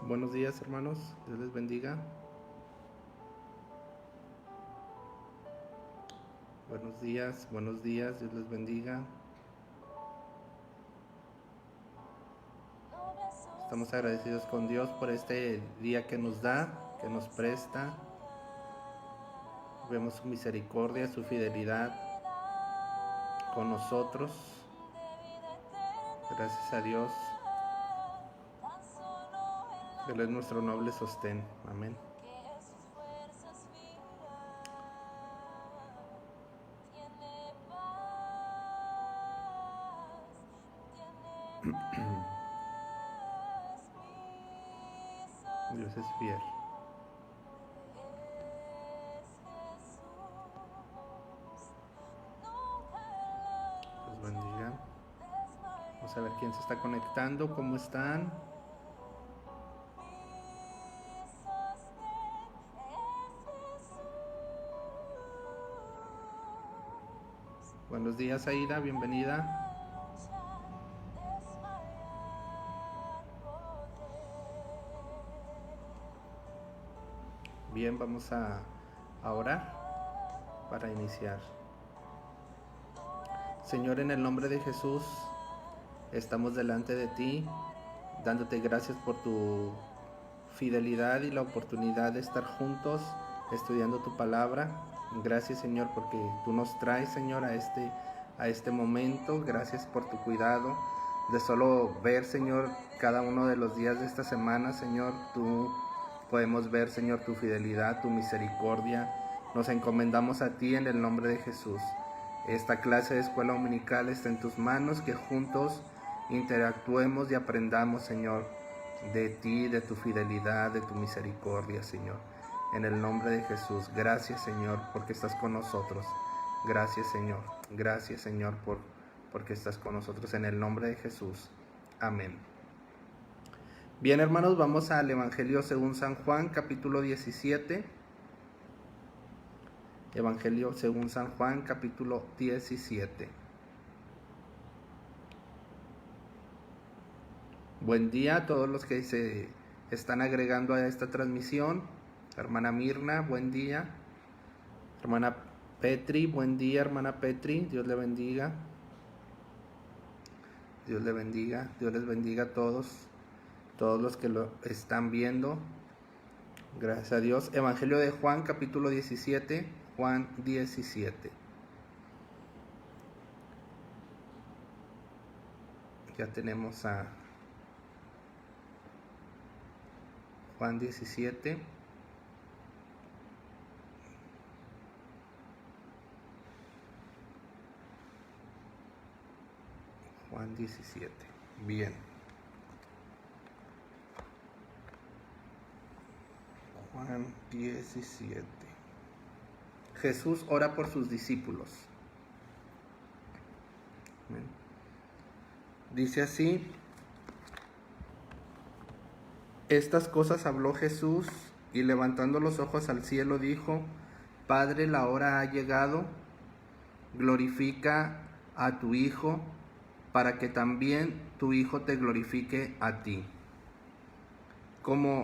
Buenos días, hermanos. Dios les bendiga. Buenos días, Dios les bendiga. Estamos agradecidos con Dios por este día que nos da, que nos presta. Vemos su misericordia, su fidelidad con nosotros. Gracias a Dios. Él es nuestro noble sostén. Amén. Dios es fiel. Dios bendiga. Vamos a ver quién se está conectando. ¿Cómo están? Buenos días, Aida. Bienvenida. Bien, vamos a orar para iniciar. Señor, en el nombre de Jesús, estamos delante de ti, dándote gracias por tu fidelidad y la oportunidad de estar juntos estudiando tu palabra. Gracias, Señor, porque tú nos traes, Señor, a este momento. Gracias por tu cuidado de solo ver, Señor, cada uno de los días de esta semana, Señor. Tú podemos ver, Señor, tu fidelidad, tu misericordia. Nos encomendamos a ti en el nombre de Jesús. Esta clase de escuela dominical está en tus manos, que juntos interactuemos y aprendamos, Señor, de ti, de tu fidelidad, de tu misericordia, Señor. En el nombre de Jesús, gracias, Señor, porque estás con nosotros. Gracias, Señor. Gracias, Señor, porque estás con nosotros. En el nombre de Jesús. Amén. Bien, hermanos, vamos al Evangelio según San Juan, capítulo 17. Evangelio según San Juan, capítulo 17. Buen día a todos los que se están agregando a esta transmisión. Hermana Mirna, buen día. Hermana Petri, buen día, hermana Petri. Dios le bendiga. Dios le bendiga. Dios les bendiga a todos los que lo están viendo. Gracias a Dios. Evangelio de Juan, capítulo 17. Juan 17. Ya tenemos a Juan 17. Juan 17. Bien. Juan 17. Jesús ora por sus discípulos. Dice así: estas cosas habló Jesús, y levantando los ojos al cielo dijo: Padre, la hora ha llegado, glorifica a tu Hijo, para que también tu Hijo te glorifique a ti. Como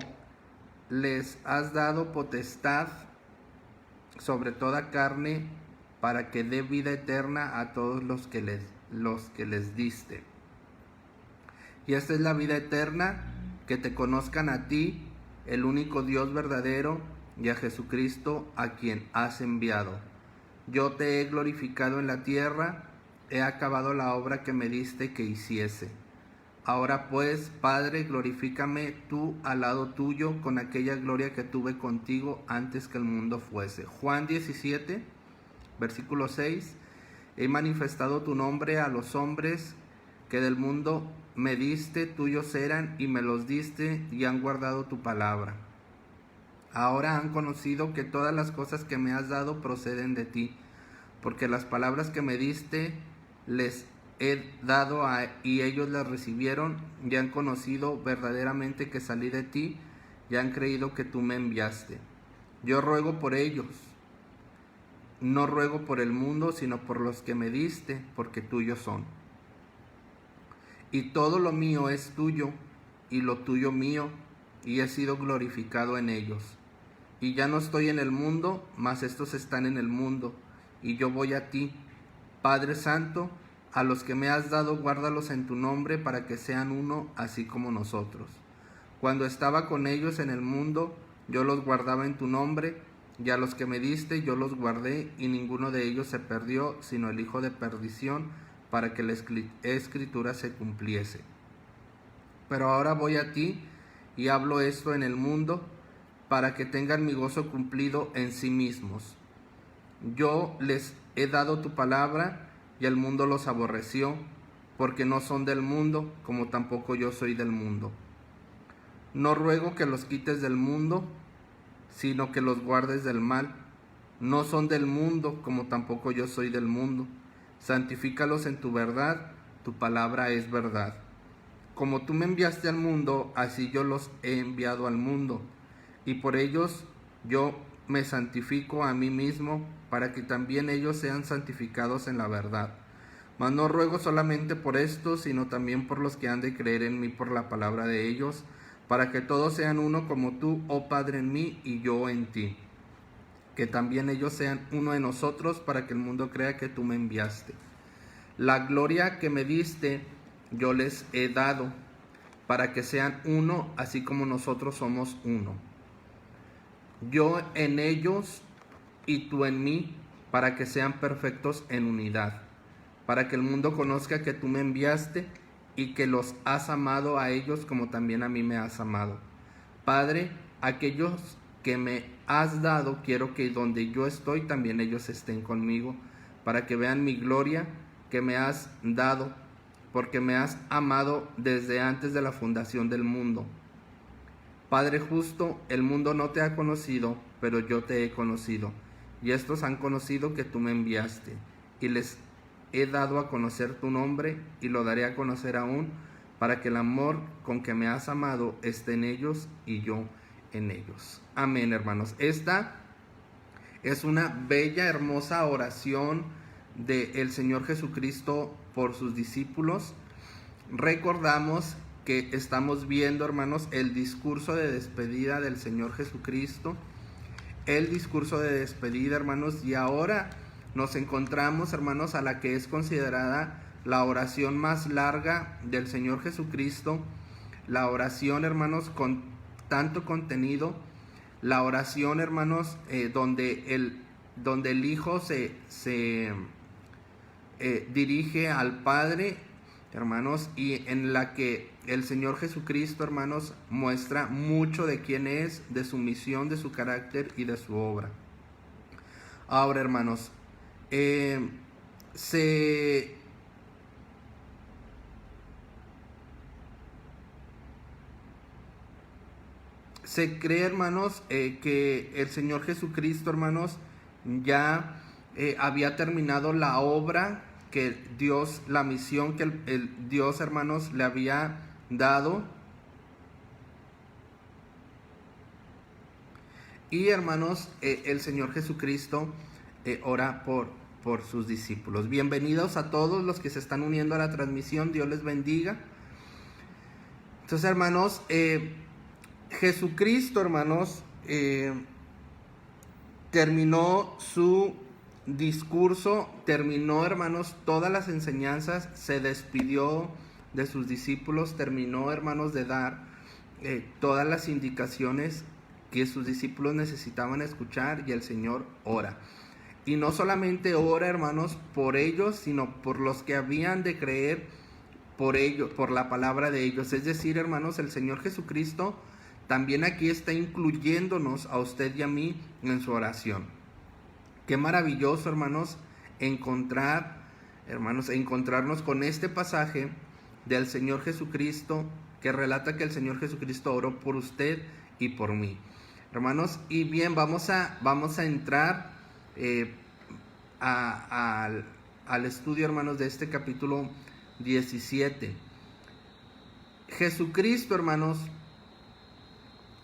les has dado potestad sobre toda carne, para que dé vida eterna a todos los que les diste. Y esta es la vida eterna, que te conozcan a ti, el único Dios verdadero, y a Jesucristo, a quien has enviado. Yo te he glorificado en la tierra, he acabado la obra que me diste que hiciese. Ahora pues, Padre, glorifícame tú al lado tuyo con aquella gloria que tuve contigo antes que el mundo fuese. Juan 17, versículo 6. He manifestado tu nombre a los hombres que del mundo me diste, tuyos eran y me los diste, y han guardado tu palabra. Ahora han conocido que todas las cosas que me has dado proceden de ti, porque las palabras que me diste les he dado y ellos las recibieron, y han conocido verdaderamente que salí de ti, y han creído que tú me enviaste. Yo ruego por ellos. No ruego por el mundo, sino por los que me diste, porque tuyos son. Y todo lo mío es tuyo, y lo tuyo mío, y he sido glorificado en ellos. Y ya no estoy en el mundo, mas estos están en el mundo, y yo voy a ti. Padre Santo, a los que me has dado, guárdalos en tu nombre, para que sean uno, así como nosotros. Cuando estaba con ellos en el mundo, yo los guardaba en tu nombre, y a los que me diste yo los guardé, y ninguno de ellos se perdió, sino el hijo de perdición, para que la escritura se cumpliese. Pero ahora voy a ti, y hablo esto en el mundo, para que tengan mi gozo cumplido en sí mismos. Yo les he dado tu palabra, y el mundo los aborreció, porque no son del mundo, como tampoco yo soy del mundo. No ruego que los quites del mundo, sino que los guardes del mal. No son del mundo, como tampoco yo soy del mundo. Santifícalos en tu verdad, tu palabra es verdad. Como tú me enviaste al mundo, así yo los he enviado al mundo, y por ellos yo me santifico a mí mismo, para que también ellos sean santificados en la verdad. Mas no ruego solamente por estos, sino también por los que han de creer en mí por la palabra de ellos, para que todos sean uno como tú, oh Padre, en mí y yo en ti. Que también ellos sean uno en nosotros, para que el mundo crea que tú me enviaste. La gloria que me diste, yo les he dado, para que sean uno, así como nosotros somos uno. Yo en ellos y tú en mí, para que sean perfectos en unidad, para que el mundo conozca que tú me enviaste y que los has amado a ellos como también a mí me has amado. Padre, aquellos que me has dado, quiero que donde yo estoy también ellos estén conmigo, para que vean mi gloria que me has dado, porque me has amado desde antes de la fundación del mundo. Padre justo, el mundo no te ha conocido, pero yo te he conocido, y estos han conocido que tú me enviaste, y les he dado a conocer tu nombre, y lo daré a conocer aún, para que el amor con que me has amado esté en ellos y yo en ellos. Amén, hermanos. Esta es una bella, hermosa oración del Señor Jesucristo por sus discípulos. Recordamos que estamos viendo, hermanos, el discurso de despedida del Señor Jesucristo. El discurso de despedida, hermanos, y ahora nos encontramos, hermanos, a la que es considerada la oración más larga del Señor Jesucristo, la oración, hermanos, con tanto contenido, la oración, hermanos, donde el Hijo se dirige al Padre, hermanos, y en la que el Señor Jesucristo, hermanos, muestra mucho de quién es, de su misión, de su carácter y de su obra. Ahora, hermanos, se cree, hermanos, que el Señor Jesucristo, hermanos, ya había terminado la obra que Dios, la misión que el Dios, hermanos, le había dado. Y, hermanos, el Señor Jesucristo ora por sus discípulos. Bienvenidos a todos los que se están uniendo a la transmisión. Dios les bendiga. Entonces, hermanos, Jesucristo, hermanos, terminó su discurso, terminó, hermanos, todas las enseñanzas, se despidió de sus discípulos, terminó, hermanos, de dar todas las indicaciones que sus discípulos necesitaban escuchar, y el Señor ora. Y no solamente ora, hermanos, por ellos, sino por los que habían de creer por ellos, por la palabra de ellos. Es decir, hermanos, el Señor Jesucristo también aquí está incluyéndonos a usted y a mí en su oración. Qué maravilloso, hermanos, encontrarnos con este pasaje del Señor Jesucristo, que relata que el Señor Jesucristo oró por usted y por mí. Hermanos, y bien, vamos a entrar al estudio, hermanos, de este capítulo 17. Jesucristo, hermanos,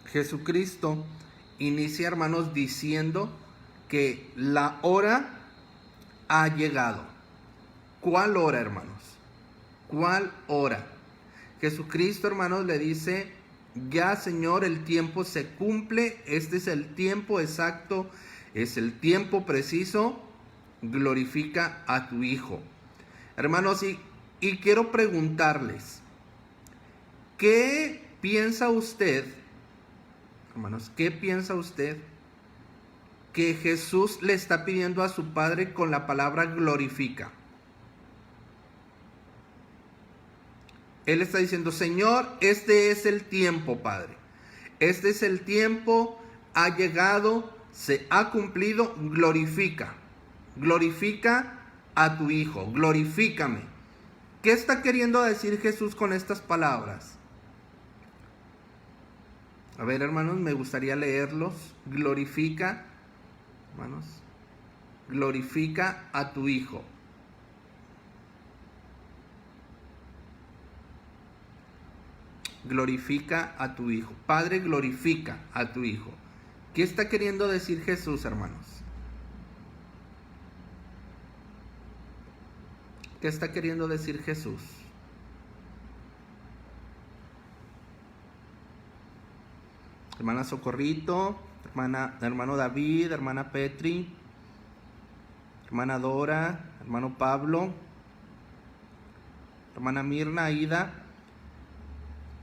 Jesucristo inicia, hermanos, diciendo que la hora ha llegado. ¿Cuál hora, hermanos? ¿Cuál hora? Jesucristo, hermanos, le dice, Ya, Señor, el tiempo se cumple. Este es el tiempo exacto, es el tiempo preciso. Glorifica a tu Hijo. Hermanos, y quiero preguntarles, ¿qué piensa usted, hermanos, qué piensa usted que Jesús le está pidiendo a su Padre con la palabra glorifica? Él está diciendo, Señor, este es el tiempo, Padre. Este es el tiempo, ha llegado, se ha cumplido, glorifica. Glorifica a tu Hijo, glorifícame. ¿Qué está queriendo decir Jesús con estas palabras? A ver, hermanos, me gustaría leerlos. Glorifica, hermanos, glorifica a tu Hijo. Glorifica a tu Hijo. Padre, glorifica a tu Hijo. ¿Qué está queriendo decir Jesús, hermanos? ¿Qué está queriendo decir Jesús? Hermana Socorrito, hermano David, hermana Petri, hermana Dora, hermano Pablo, hermana Mirna, Aida.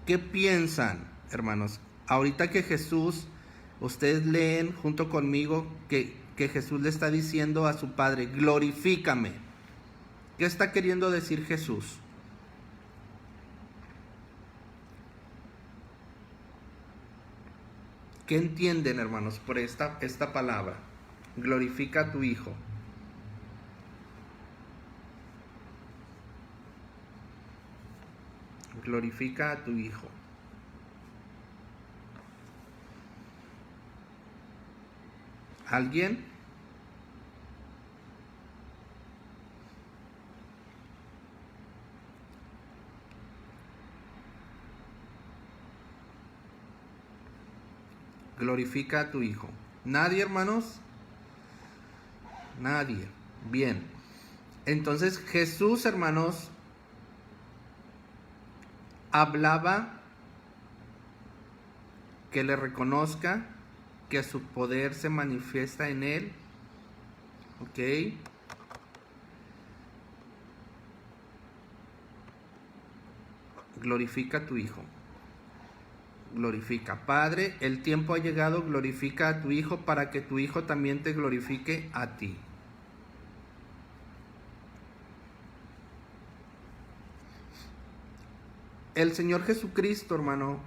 ¿Qué piensan, hermanos? Ahorita que Jesús, ustedes leen junto conmigo que Jesús le está diciendo a su Padre, glorifícame. ¿Qué está queriendo decir Jesús? ¿Qué entienden, hermanos, por esta palabra? Glorifica a tu Hijo. Glorifica a tu Hijo. ¿Alguien? Glorifica a tu Hijo. ¿Nadie, hermanos? Nadie. Bien. Entonces Jesús, hermanos, hablaba que le reconozca, que su poder se manifiesta en él. ¿Ok? Glorifica a tu Hijo. Glorifica. Padre, el tiempo ha llegado, glorifica a tu Hijo para que tu Hijo también te glorifique a ti. El Señor Jesucristo, hermano,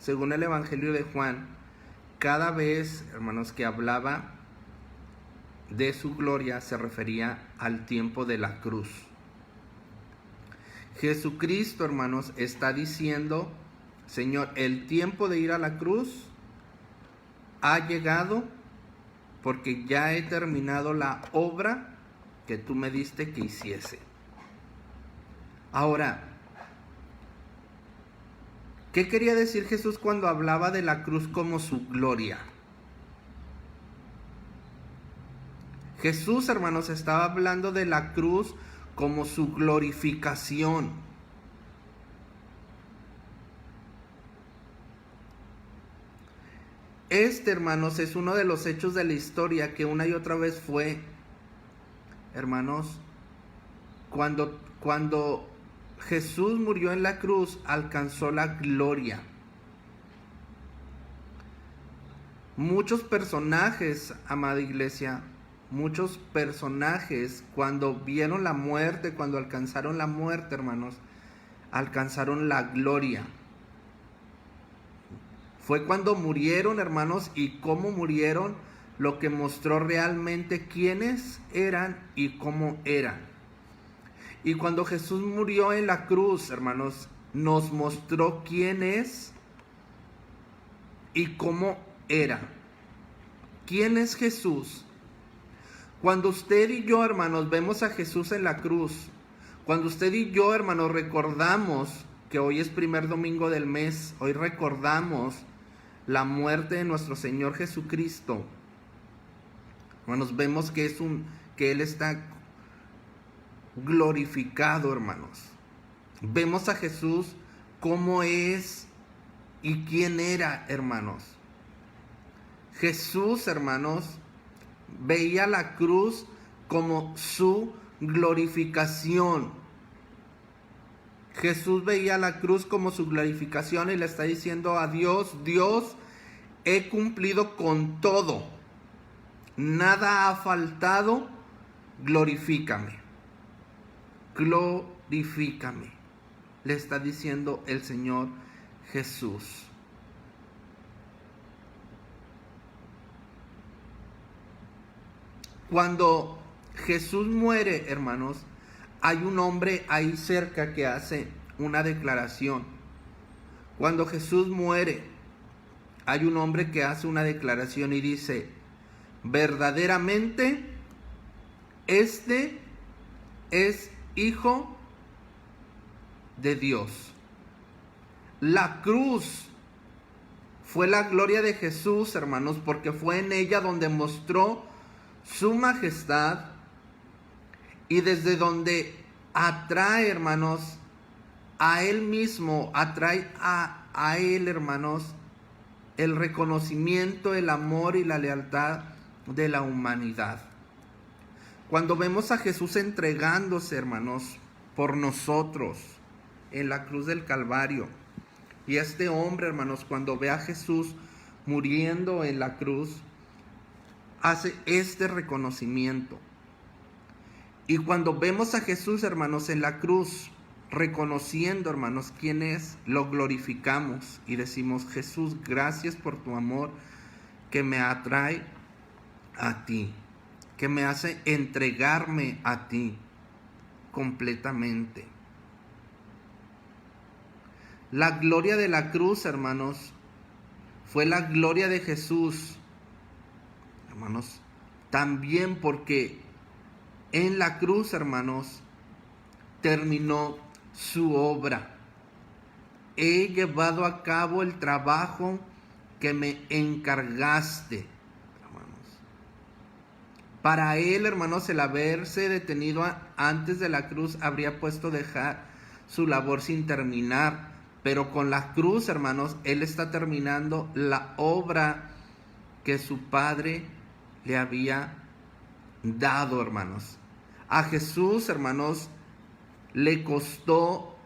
según el Evangelio de Juan, cada vez, hermanos, que hablaba de su gloria, se refería al tiempo de la cruz. Jesucristo, hermanos, está diciendo, Señor, el tiempo de ir a la cruz ha llegado porque ya he terminado la obra que tú me diste que hiciese. Ahora, ¿qué quería decir Jesús cuando hablaba de la cruz como su gloria? Jesús, hermanos, estaba hablando de la cruz como su glorificación. Hermanos, es uno de los hechos de la historia que una y otra vez fue, hermanos, cuando Jesús murió en la cruz, alcanzó la gloria. Muchos personajes, amada iglesia, muchos personajes, cuando vieron la muerte, cuando alcanzaron la muerte, hermanos, alcanzaron la gloria. Fue cuando murieron, hermanos, y cómo murieron, lo que mostró realmente quiénes eran y cómo eran. Y cuando Jesús murió en la cruz, hermanos, nos mostró quién es y cómo era. ¿Quién es Jesús? Cuando usted y yo, hermanos, vemos a Jesús en la cruz, cuando usted y yo, hermanos, recordamos que hoy es primer domingo del mes, hoy recordamos la muerte de nuestro Señor Jesucristo, hermanos, vemos que Él está glorificado, hermanos. Vemos a Jesús como es ¿Y quién era, hermanos? Jesús, hermanos, veía la cruz como su glorificación. Jesús veía la cruz como su glorificación y le está diciendo a Dios: Dios, he cumplido con todo, nada ha faltado, glorifícame, glorifícame, le está diciendo el Señor Jesús. Cuando Jesús muere, hermanos, hay un hombre ahí cerca que hace una declaración. Cuando Jesús muere, hay un hombre que hace una declaración y dice: verdaderamente, este es Hijo de Dios. La cruz fue la gloria de Jesús, hermanos, porque fue en ella donde mostró su majestad y desde donde atrae, hermanos, a él mismo, atrae a él, hermanos, el reconocimiento, el amor y la lealtad de la humanidad. Cuando vemos a Jesús entregándose, hermanos, por nosotros en la cruz del Calvario, y este hombre, hermanos, cuando ve a Jesús muriendo en la cruz, hace este reconocimiento. Y cuando vemos a Jesús, hermanos, en la cruz, reconociendo, hermanos, quién es, lo glorificamos y decimos: Jesús, gracias por tu amor que me atrae a ti, que me hace entregarme a ti completamente. La gloria de la cruz, hermanos, fue la gloria de Jesús, hermanos, también porque en la cruz, hermanos, terminó su obra. He llevado a cabo el trabajo que me encargaste, hermanos. Para él, hermanos, el haberse detenido antes de la cruz habría puesto dejar su labor sin terminar. Pero con la cruz, hermanos, él está terminando la obra que su Padre le había dado, hermanos. A Jesús, hermanos, le costó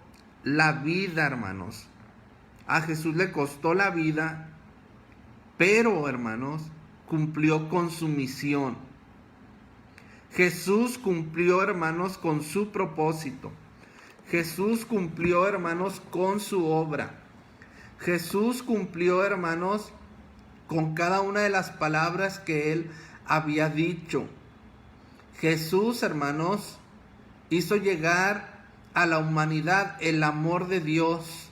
la vida, hermanos. A Jesús le costó la vida, pero, hermanos, cumplió con su misión. Jesús cumplió, hermanos, con su propósito. Jesús cumplió, hermanos, con su obra. Jesús cumplió, hermanos, con cada una de las palabras que él había dicho. Jesús, hermanos, hizo llegar a la humanidad el amor de Dios.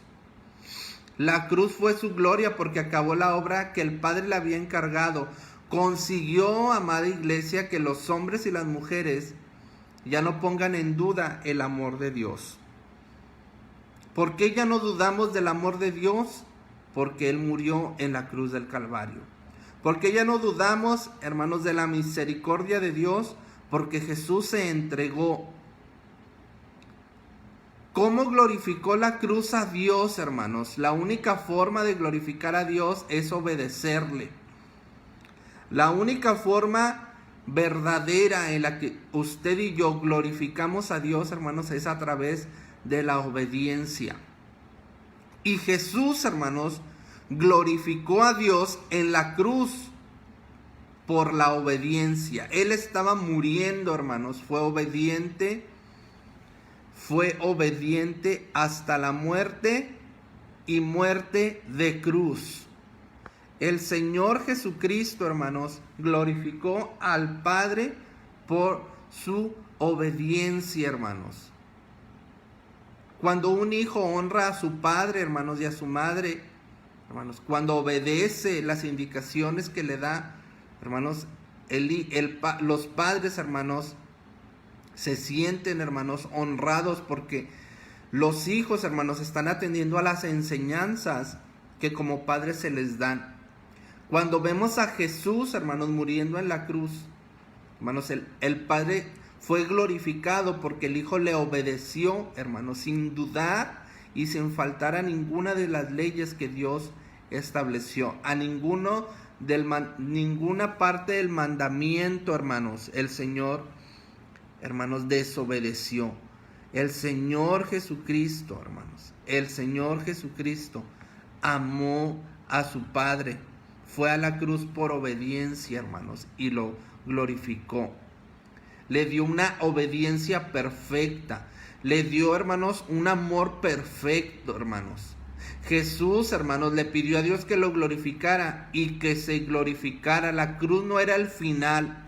La cruz fue su gloria porque acabó la obra que el Padre le había encargado. Consiguió, amada iglesia, que los hombres y las mujeres ya no pongan en duda el amor de Dios. ¿Por qué ya no dudamos del amor de Dios? Porque Él murió en la cruz del Calvario. ¿Por qué ya no dudamos, hermanos, de la misericordia de Dios? Porque Jesús se entregó. ¿Cómo glorificó la cruz a Dios, hermanos? La única forma de glorificar a Dios es obedecerle. La única forma verdadera en la que usted y yo glorificamos a Dios, hermanos, es a través de la obediencia. Y Jesús, hermanos, glorificó a Dios en la cruz por la obediencia. Él estaba muriendo, hermanos, fue obediente hasta la muerte y muerte de cruz. El Señor Jesucristo, hermanos, glorificó al Padre por su obediencia, hermanos. Cuando un hijo honra a su padre, hermanos, y a su madre, hermanos, cuando obedece las indicaciones que le da, hermanos, los padres, hermanos, se sienten, hermanos, honrados porque los hijos, hermanos, están atendiendo a las enseñanzas que como padres se les dan. Cuando vemos a Jesús, hermanos, muriendo en la cruz, hermanos, el Padre fue glorificado porque el Hijo le obedeció, hermanos, sin dudar y sin faltar a ninguna de las leyes que Dios estableció, a ninguna parte del mandamiento, hermanos, el Señor, hermanos, desobedeció. El Señor Jesucristo, hermanos, el Señor Jesucristo amó a su Padre, fue a la cruz por obediencia, hermanos, y lo glorificó. Le dio una obediencia perfecta. Le dio, hermanos, un amor perfecto, hermanos. Jesús, hermanos, le pidió a Dios que lo glorificara y que se glorificara. La cruz no era el final,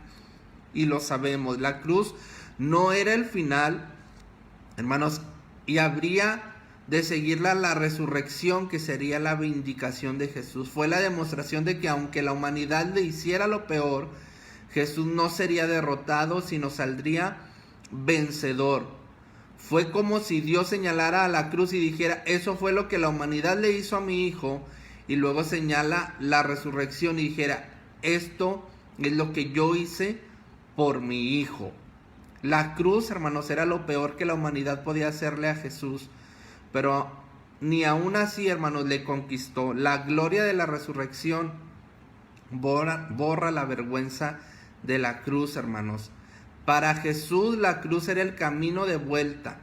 y lo sabemos. La cruz no era el final, hermanos, y habría de seguirla la resurrección, que sería la vindicación de Jesús. Fue la demostración de que aunque la humanidad le hiciera lo peor, Jesús no sería derrotado, sino saldría vencedor. Fue como si Dios señalara a la cruz y dijera: eso fue lo que la humanidad le hizo a mi hijo, y luego señala la resurrección y dijera: esto es lo que yo hice por mi hijo. La cruz, hermanos, era lo peor que la humanidad podía hacerle a Jesús, pero ni aún así, hermanos, le conquistó. La gloria de la resurrección borra la vergüenza de la cruz, hermanos. Para Jesús la cruz era el camino de vuelta.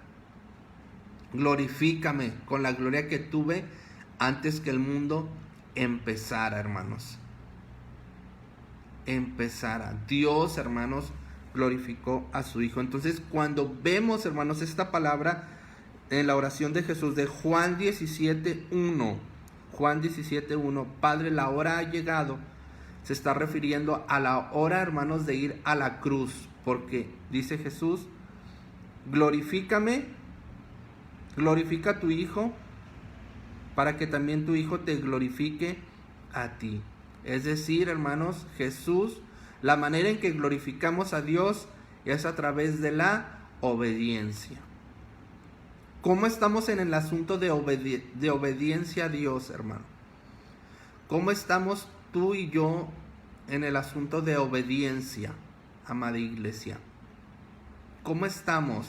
Glorifícame con la gloria que tuve antes que el mundo empezara, hermanos. Empezara. Dios, hermanos, glorificó a su Hijo. Entonces, cuando vemos, hermanos, esta palabra en la oración de Jesús de Juan 17:1, Juan 17:1, Padre, la hora ha llegado, se está refiriendo a la hora, hermanos, de ir a la cruz, porque dice Jesús: glorifícame, glorifica a tu Hijo, para que también tu Hijo te glorifique a ti. Es decir, hermanos, Jesús, la manera en que glorificamos a Dios es a través de la obediencia. ¿Cómo estamos en el asunto de obediencia a Dios, hermano? ¿Cómo estamos tú y yo en el asunto de obediencia, amada iglesia? ¿Cómo estamos?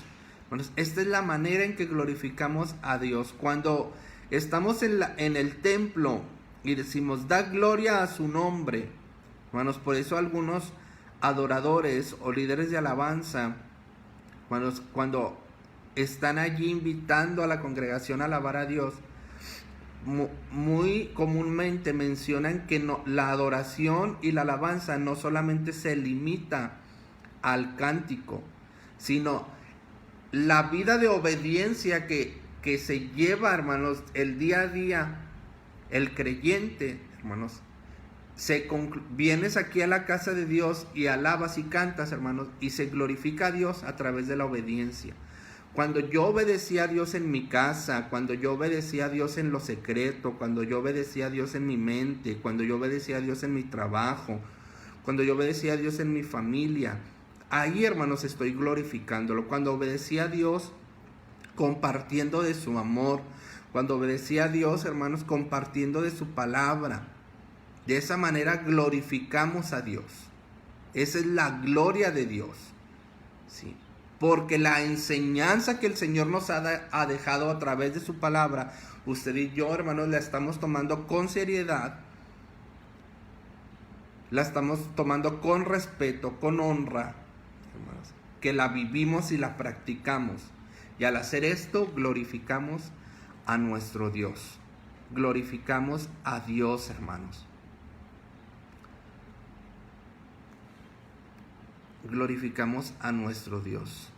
Bueno, esta es la manera en que glorificamos a Dios. Cuando estamos en el templo y decimos: da gloria a su nombre, hermanos, por eso algunos adoradores o líderes de alabanza, cuando están allí invitando a la congregación a alabar a Dios, muy comúnmente mencionan que la adoración y la alabanza no solamente se limita al cántico, sino la vida de obediencia que se lleva, hermanos, el día a día, el creyente, hermanos. Vienes aquí a la casa de Dios y alabas y cantas, hermanos, y se glorifica a Dios a través de la obediencia. Cuando yo obedecí a Dios en mi casa, cuando yo obedecí a Dios en lo secreto, cuando yo obedecí a Dios en mi mente, cuando yo obedecí a Dios en mi trabajo, cuando yo obedecí a Dios en mi familia, ahí, hermanos, estoy glorificándolo. Cuando obedecí a Dios compartiendo de su amor, cuando obedecí a Dios, hermanos, compartiendo de su palabra, de esa manera glorificamos a Dios. Esa es la gloria de Dios, ¿sí? Porque la enseñanza que el Señor nos ha dejado a través de su palabra, usted y yo, hermanos, la estamos tomando con seriedad, la estamos tomando con respeto, con honra, hermanos, que la vivimos y la practicamos. Y al hacer esto, glorificamos a nuestro Dios. Glorificamos a Dios, hermanos. Glorificamos a nuestro Dios.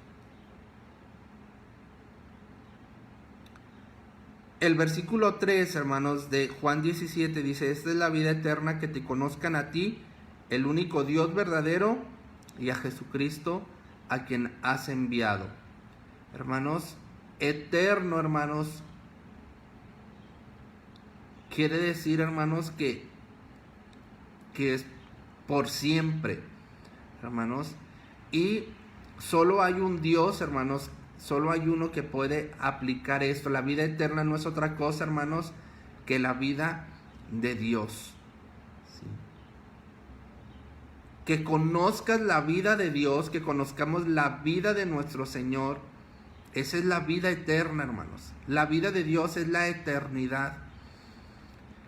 El versículo 3, hermanos, de Juan 17 dice: esta es la vida eterna, que te conozcan a ti, el único Dios verdadero, y a Jesucristo, a quien has enviado. Hermanos, eterno, hermanos, quiere decir, hermanos, que es por siempre, hermanos. Y solo hay un Dios, hermanos, solo hay uno que puede aplicar esto. La vida eterna no es otra cosa, hermanos, que la vida de Dios. ¿Sí? Que conozcas la vida de Dios, que conozcamos la vida de nuestro Señor, Esa es la vida eterna, hermanos. La vida de Dios es la eternidad.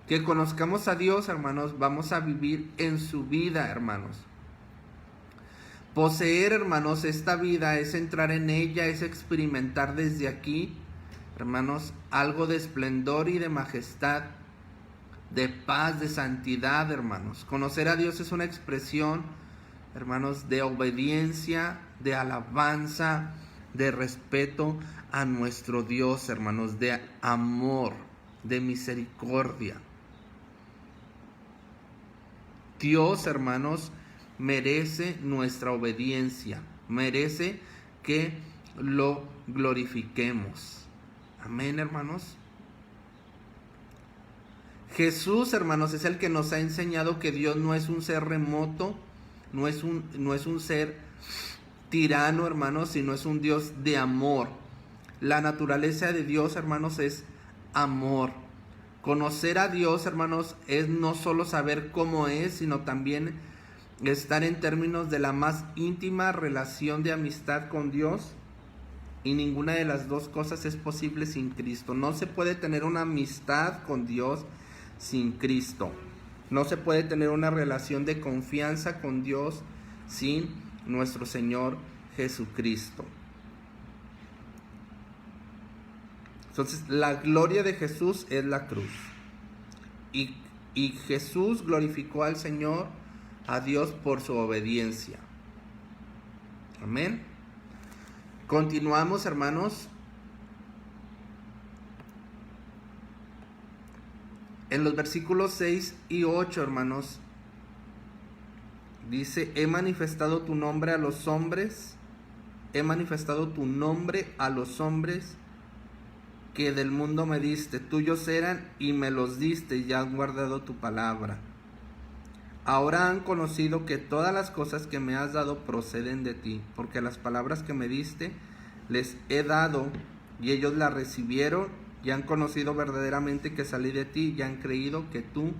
Que conozcamos a Dios, hermanos, vamos a vivir en su vida, hermanos. Poseer, hermanos, esta vida es entrar en ella, es experimentar desde aquí, hermanos, algo de esplendor y de majestad, de paz, de santidad, hermanos. Conocer a Dios es una expresión, hermanos, de obediencia, de alabanza, de respeto a nuestro Dios, hermanos, de amor, de misericordia. Dios, hermanos, merece nuestra obediencia, merece que lo glorifiquemos. Amén, hermanos. Jesús, hermanos, es el que nos ha enseñado que Dios no es un ser remoto, no es un ser tirano, hermanos, sino es un Dios de amor. La naturaleza de Dios, hermanos, es amor. Conocer a Dios, hermanos, es no solo saber cómo es, sino también estar en términos de la más íntima relación de amistad con Dios. Y ninguna de las dos cosas es posible sin Cristo. No se puede tener una amistad con Dios sin Cristo. No se puede tener una relación de confianza con Dios sin nuestro Señor Jesucristo. Entonces, la gloria de Jesús es la cruz. Y Jesús glorificó al Señor, a Dios, por su obediencia. Amén. Continuamos, hermanos. En los versículos 6 y 8, hermanos, dice: he manifestado tu nombre a los hombres, he manifestado tu nombre a los hombres que del mundo me diste. Tuyos eran y me los diste, y has guardado tu palabra. Ahora han conocido que todas las cosas que me has dado proceden de ti, porque las palabras que me diste les he dado, y ellos las recibieron, y han conocido verdaderamente que salí de ti, y han creído que tú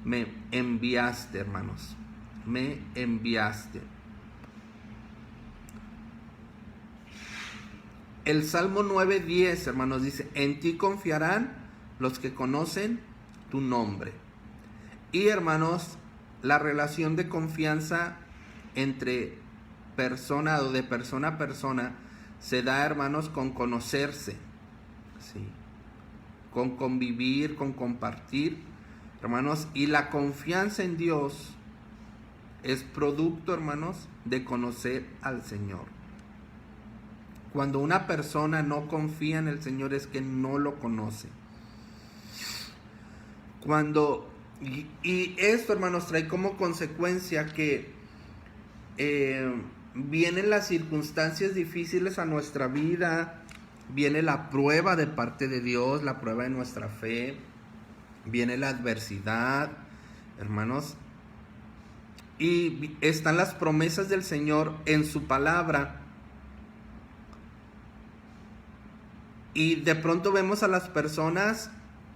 me enviaste, hermanos. Me enviaste. El Salmo 9:10, hermanos, dice: en ti confiarán los que conocen tu nombre. Y, hermanos, la relación de confianza entre persona o de persona a persona se da, hermanos, con conocerse, ¿sí? Con convivir, con compartir, hermanos. Y la confianza en Dios es producto, hermanos, de conocer al Señor. Cuando una persona no confía en el Señor es que no lo conoce. Y esto, hermanos, trae como consecuencia que vienen las circunstancias difíciles a nuestra vida, viene la prueba de parte de Dios, la prueba de nuestra fe, viene la adversidad, hermanos, y están las promesas del Señor en su palabra. Y de pronto vemos a las personas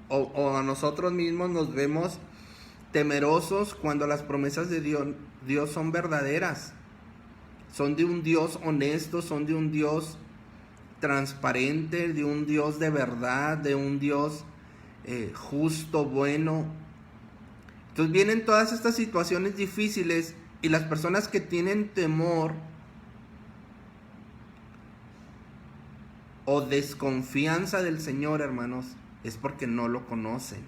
o a nosotros mismos nos vemos temerosos cuando las promesas de Dios son verdaderas. Son de un Dios honesto, son de un Dios transparente, de un Dios de verdad, de un Dios justo, bueno. Entonces vienen todas estas situaciones difíciles y las personas que tienen temor o desconfianza del Señor, hermanos, es porque no lo conocen.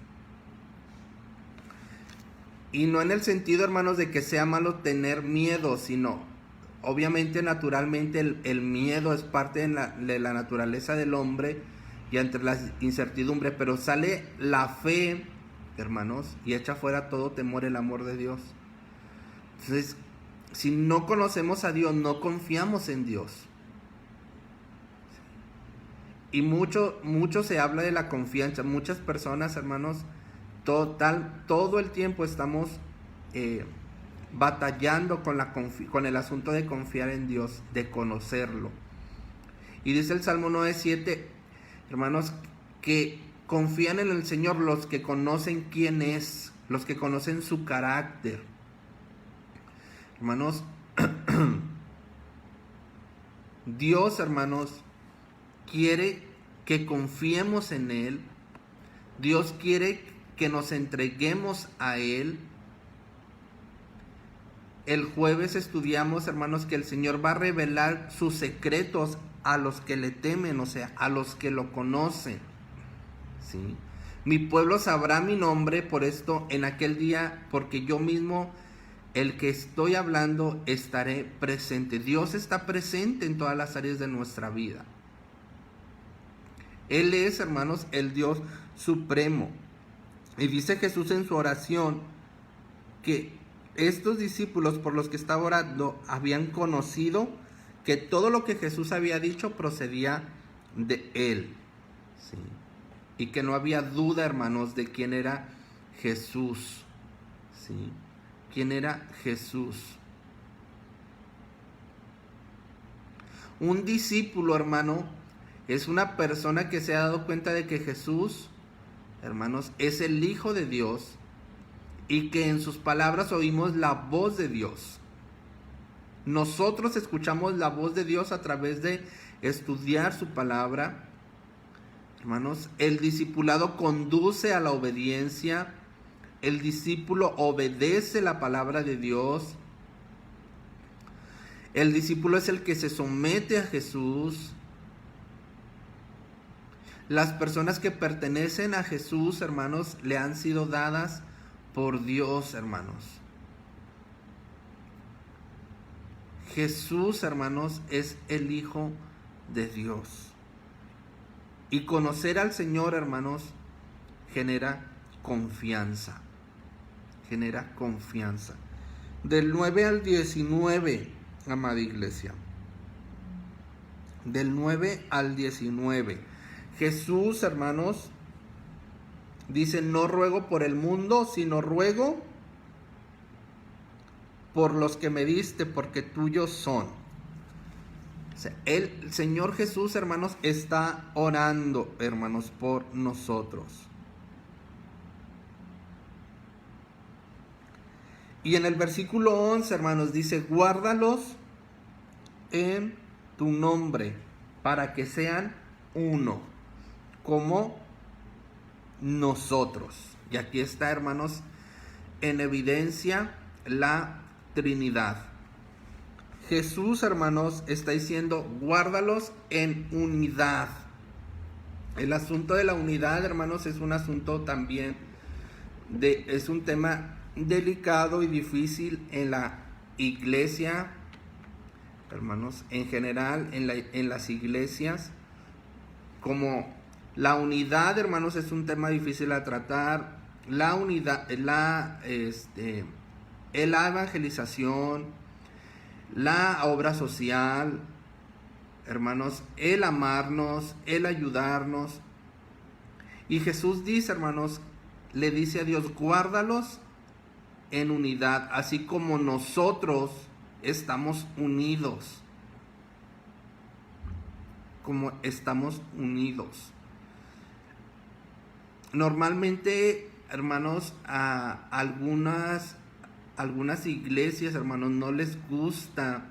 Y no en el sentido, hermanos, de que sea malo tener miedo, sino, obviamente, naturalmente, el miedo es parte de la naturaleza del hombre y entre la incertidumbre, pero sale la fe, hermanos, y echa fuera todo temor el amor de Dios. Entonces, si no conocemos a Dios, no confiamos en Dios. Y mucho se habla de la confianza. Muchas personas, hermanos, todo el tiempo estamos batallando con el asunto de confiar en Dios, de conocerlo. Y dice el Salmo 9:7, hermanos, que confían en el Señor los que conocen quién es, los que conocen su carácter. Hermanos, Dios, hermanos, quiere que confiemos en Él. Dios quiere que nos entreguemos a Él. El jueves estudiamos, hermanos, que el Señor va a revelar sus secretos a los que le temen, o sea, a los que lo conocen. ¿Sí? Mi pueblo sabrá mi nombre, por esto en aquel día, porque yo mismo, el que estoy hablando, estaré presente. Dios está presente en todas las áreas de nuestra vida. Él es, hermanos, el Dios supremo. Y dice Jesús en su oración que estos discípulos por los que estaba orando habían conocido que todo lo que Jesús había dicho procedía de Él. ¿Sí? Y que no había duda, hermanos, de quién era Jesús. ¿Sí? ¿Quién era Jesús? Un discípulo, hermano, es una persona que se ha dado cuenta de que Jesús, hermanos, es el Hijo de Dios y que en sus palabras oímos la voz de Dios. Nosotros escuchamos la voz de Dios a través de estudiar su palabra. Hermanos, el discipulado conduce a la obediencia. El discípulo obedece la palabra de Dios. El discípulo es el que se somete a Jesús. Las personas que pertenecen a Jesús, hermanos, le han sido dadas por Dios, hermanos. Jesús, hermanos, es el Hijo de Dios. Y conocer al Señor, hermanos, genera confianza. Genera confianza. Del 9 al 19, amada iglesia. Del 9 al 19. Jesús, hermanos, dice: no ruego por el mundo, sino ruego por los que me diste, porque tuyos son. O sea, el Señor Jesús, hermanos, está orando, hermanos, por nosotros. Y en el versículo 11, hermanos, dice: guárdalos en tu nombre, para que sean uno, como nosotros. Y aquí está, hermanos, en evidencia la Trinidad. Jesús, hermanos, está diciendo: guárdalos en unidad. El asunto de la unidad, hermanos, es un asunto también es un tema delicado y difícil en la iglesia, hermanos, en general, en las iglesias. Como la unidad, hermanos, es un tema difícil a tratar. La unidad, la evangelización, la obra social, hermanos, el amarnos, el ayudarnos. Y Jesús dice, hermanos, le dice a Dios: guárdalos en unidad, así como nosotros estamos unidos. Como estamos unidos. Normalmente, hermanos, a algunas iglesias, hermanos, no les gusta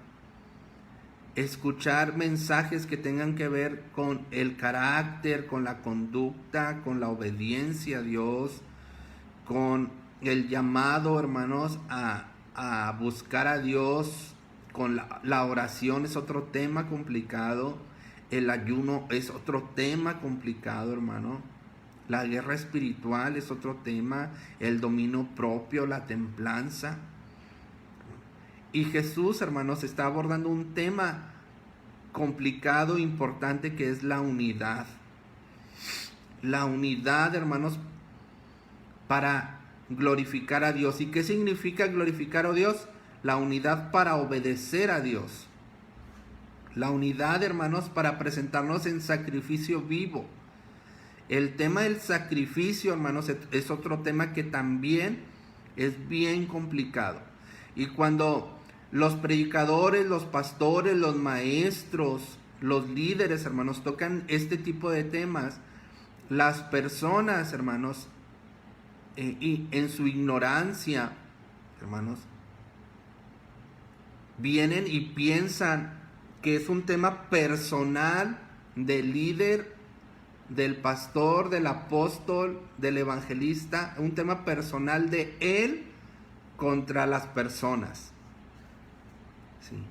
escuchar mensajes que tengan que ver con el carácter, con la conducta, con la obediencia a Dios, con el llamado, hermanos, a buscar a Dios. Con la oración es otro tema complicado. El ayuno es otro tema complicado, hermano. La guerra espiritual es otro tema. El dominio propio, la templanza. Y Jesús, hermanos, está abordando un tema complicado, importante, que es la unidad. La unidad, hermanos, para glorificar a Dios. ¿Y qué significa glorificar a Dios? La unidad para obedecer a Dios. La unidad, hermanos, para presentarnos en sacrificio vivo. El tema del sacrificio, hermanos, es otro tema que también es bien complicado. Y cuando los predicadores, los pastores, los maestros, los líderes, hermanos, tocan este tipo de temas, las personas, hermanos, y en su ignorancia, hermanos, vienen y piensan que es un tema personal del líder, del pastor, del apóstol, del evangelista, un tema personal de él contra las personas. Sí.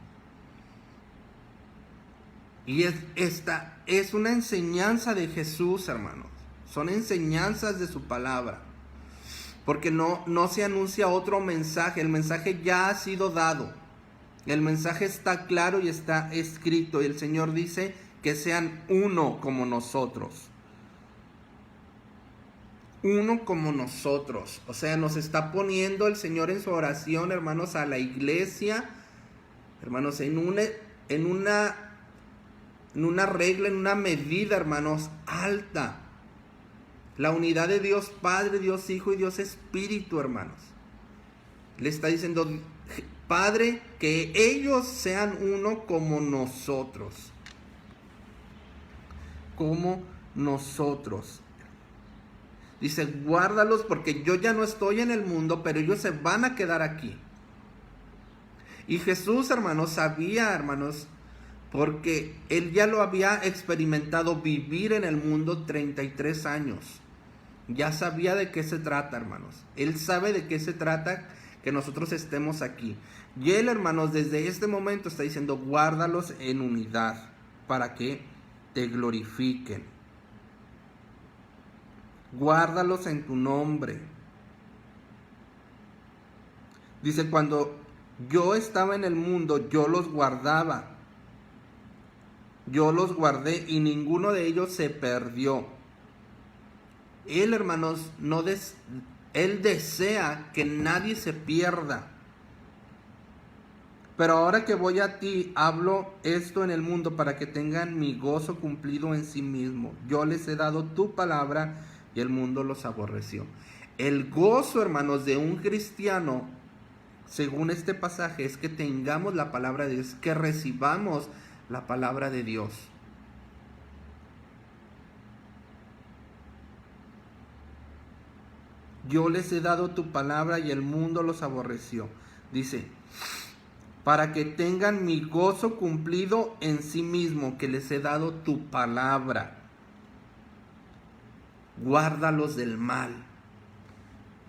Y esta es una enseñanza de Jesús, hermanos. Son enseñanzas de su palabra. Porque no se anuncia otro mensaje. El mensaje ya ha sido dado. El mensaje está claro y está escrito. Y el Señor dice que sean uno como nosotros. Uno como nosotros. O sea, nos está poniendo el Señor en su oración, hermanos, a la iglesia, hermanos, en una regla, en una medida, hermanos, alta. La unidad de Dios Padre, Dios Hijo y Dios Espíritu, hermanos. Le está diciendo, Padre, que ellos sean uno como nosotros. Como nosotros. Dice, guárdalos porque yo ya no estoy en el mundo, pero ellos se van a quedar aquí. Y Jesús, hermanos, sabía, hermanos, porque Él ya lo había experimentado vivir en el mundo 33 años. Ya sabía de qué se trata, hermanos. Él sabe de qué se trata que nosotros estemos aquí. Y Él, hermanos, desde este momento está diciendo, guárdalos en unidad para que te glorifiquen. Guárdalos en tu nombre. Dice, cuando yo estaba en el mundo, yo los guardaba. Yo los guardé y ninguno de ellos se perdió. Él, hermanos, Él desea que nadie se pierda. Pero ahora que voy a ti, hablo esto en el mundo para que tengan mi gozo cumplido en sí mismo. Yo les he dado tu palabra y el mundo los aborreció. El gozo, hermanos, de un cristiano, según este pasaje, es que tengamos la palabra de Dios, que recibamos la palabra de Dios. Yo les he dado tu palabra y el mundo los aborreció. Dice, para que tengan mi gozo cumplido en sí mismo, que les he dado tu palabra. Guárdalos del mal.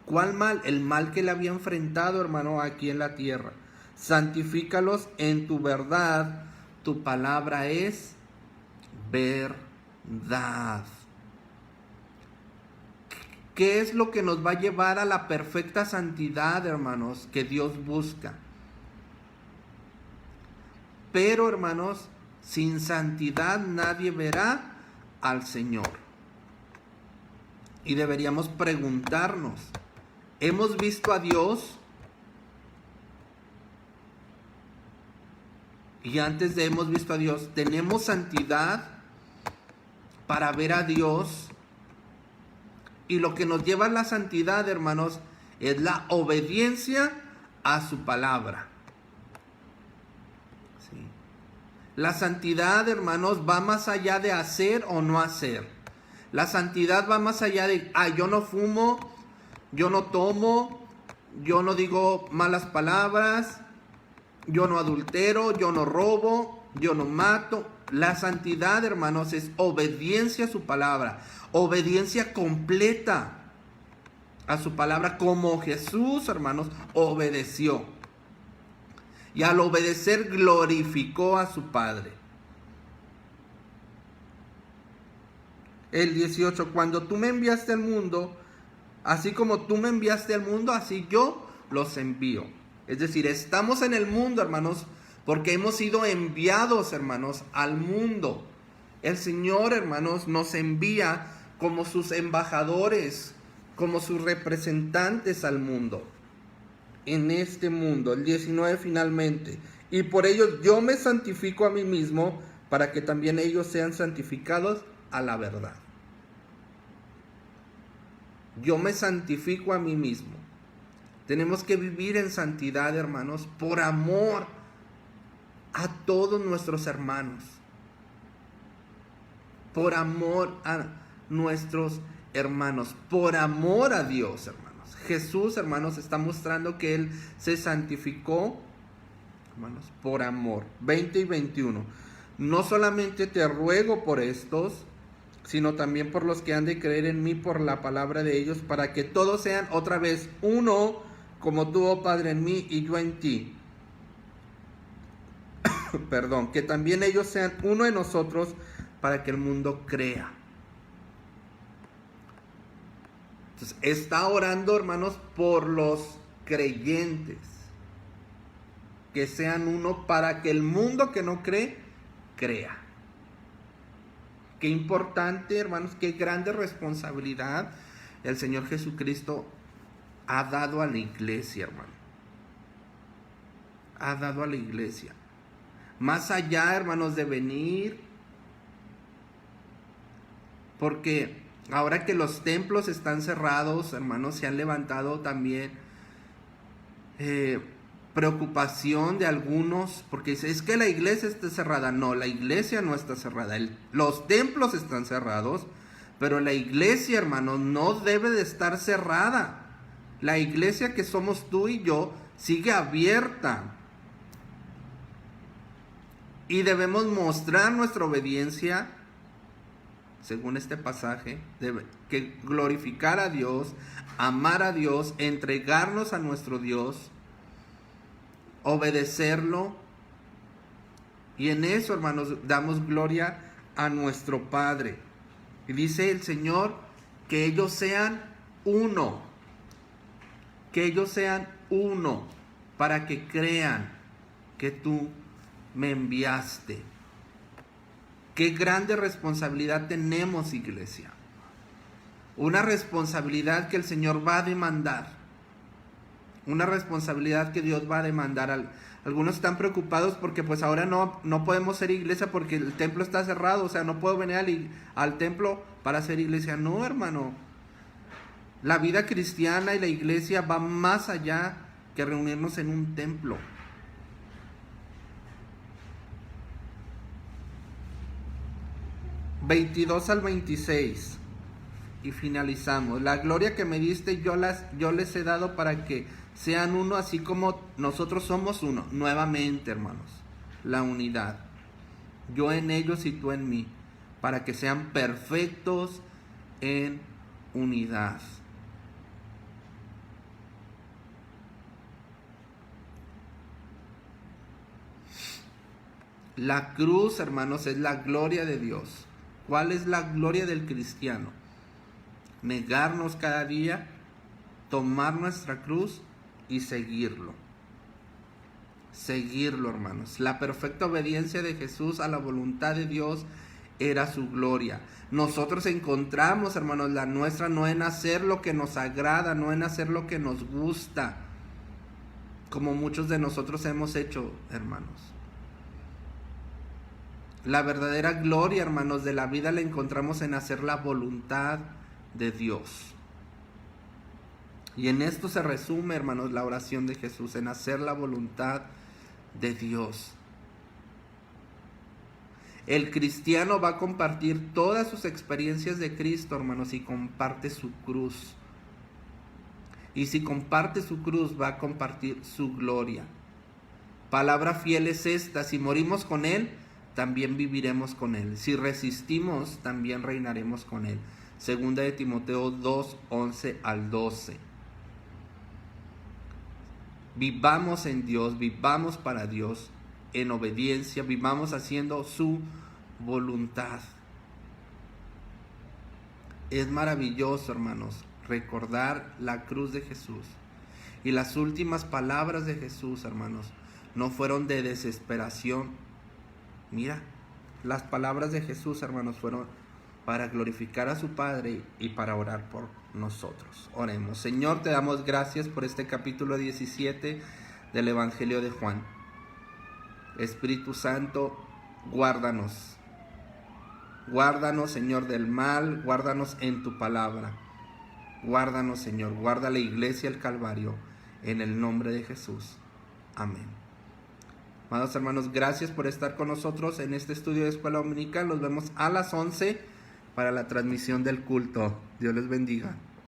¿Cuál mal? El mal que le había enfrentado, hermano, aquí en la tierra. Santifícalos en tu verdad. Tu palabra es verdad. ¿Qué es lo que nos va a llevar a la perfecta santidad, hermanos, que Dios busca? Pero, hermanos, sin santidad nadie verá al Señor. Y deberíamos preguntarnos, ¿hemos visto a Dios? Y antes de hemos visto a Dios, ¿tenemos santidad para ver a Dios? Y lo que nos lleva a la santidad, hermanos, es la obediencia a su palabra. ¿Sí? La santidad, hermanos, va más allá de hacer o no hacer. La santidad va más allá de, yo no fumo, yo no tomo, yo no digo malas palabras, yo no adultero, yo no robo, yo no mato. La santidad, hermanos, es obediencia a su palabra, obediencia completa a su palabra, como Jesús, hermanos, obedeció. Y al obedecer glorificó a su Padre. El 18, cuando tú me enviaste al mundo, así como tú me enviaste al mundo, así yo los envío. Es decir, estamos en el mundo, hermanos, porque hemos sido enviados, hermanos, al mundo. El Señor, hermanos, nos envía como sus embajadores, como sus representantes al mundo. En este mundo, el 19 finalmente. Y por ello yo me santifico a mí mismo, para que también ellos sean santificados a la verdad. Yo me santifico a mí mismo. Tenemos que vivir en santidad, hermanos, por amor a todos nuestros hermanos. Por amor a nuestros hermanos. Por amor a Dios, hermanos. Jesús, hermanos, está mostrando que Él se santificó, hermanos, por amor. 20 y 21. No solamente te ruego por estos, sino también por los que han de creer en mí por la palabra de ellos, para que todos sean otra vez uno, como tú, oh Padre, en mí y yo en ti. Perdón, que también ellos sean uno en nosotros, para que el mundo crea. Entonces, está orando, hermanos, por los creyentes, que sean uno para que el mundo que no cree, crea. Qué importante, hermanos, qué grande responsabilidad el Señor Jesucristo ha dado a la iglesia, hermano. Ha dado a la iglesia. Más allá, hermanos, de venir, porque ahora que los templos están cerrados, hermanos, se han levantado también preocupación de algunos, porque es que la iglesia está cerrada. No, la iglesia no está cerrada. Los templos están cerrados, pero la iglesia, hermanos, no debe de estar cerrada. La iglesia que somos tú y yo sigue abierta. Y debemos mostrar nuestra obediencia, según este pasaje, que glorificar a Dios, amar a Dios, entregarnos a nuestro Dios, obedecerlo. Y en eso, hermanos, damos gloria a nuestro Padre. Y dice el Señor que ellos sean uno. Que ellos sean uno, para que crean que tú me enviaste. Qué grande responsabilidad tenemos, iglesia. Una responsabilidad que el Señor va a demandar. Una responsabilidad que Dios va a demandar. Algunos están preocupados porque pues ahora no podemos ser iglesia porque el templo está cerrado. O sea, no puedo venir al templo para ser iglesia. No, hermano. La vida cristiana y la iglesia va más allá que reunirnos en un templo. (22 al 26) y finalizamos. La gloria que me diste yo les he dado para que sean uno, así como nosotros somos uno. Nuevamente, hermanos, la unidad. Yo en ellos y tú en mí, para que sean perfectos en unidad. La cruz, hermanos, es la gloria de Dios. ¿Cuál es la gloria del cristiano? Negarnos cada día, tomar nuestra cruz y seguirlo. Seguirlo, hermanos. La perfecta obediencia de Jesús a la voluntad de Dios era su gloria. Nosotros encontramos, hermanos, la nuestra no en hacer lo que nos agrada, no en hacer lo que nos gusta, como muchos de nosotros hemos hecho, hermanos. La verdadera gloria, hermanos, de la vida la encontramos en hacer la voluntad de Dios. Y en esto se resume, hermanos, la oración de Jesús, en hacer la voluntad de Dios. El cristiano va a compartir todas sus experiencias de Cristo, hermanos, y comparte su cruz. Y si comparte su cruz, va a compartir su gloria. Palabra fiel es esta: si morimos con Él, también viviremos con Él. Si resistimos, también reinaremos con Él. Segunda de Timoteo 2, 11 al 12. Vivamos en Dios, vivamos para Dios, en obediencia, vivamos haciendo su voluntad. Es maravilloso, hermanos, recordar la cruz de Jesús. Y las últimas palabras de Jesús, hermanos, no fueron de desesperación. Mira, las palabras de Jesús, hermanos, fueron para glorificar a su Padre y para orar por nosotros. Oremos. Señor, te damos gracias por este capítulo 17 del Evangelio de Juan. Espíritu Santo, guárdanos. Guárdanos, Señor, del mal. Guárdanos en tu palabra. Guárdanos, Señor. Guarda la iglesia del Calvario. En el nombre de Jesús. Amén. Amados hermanos, gracias por estar con nosotros en este estudio de Escuela Dominical. Nos vemos a las 11 para la transmisión del culto. Dios les bendiga.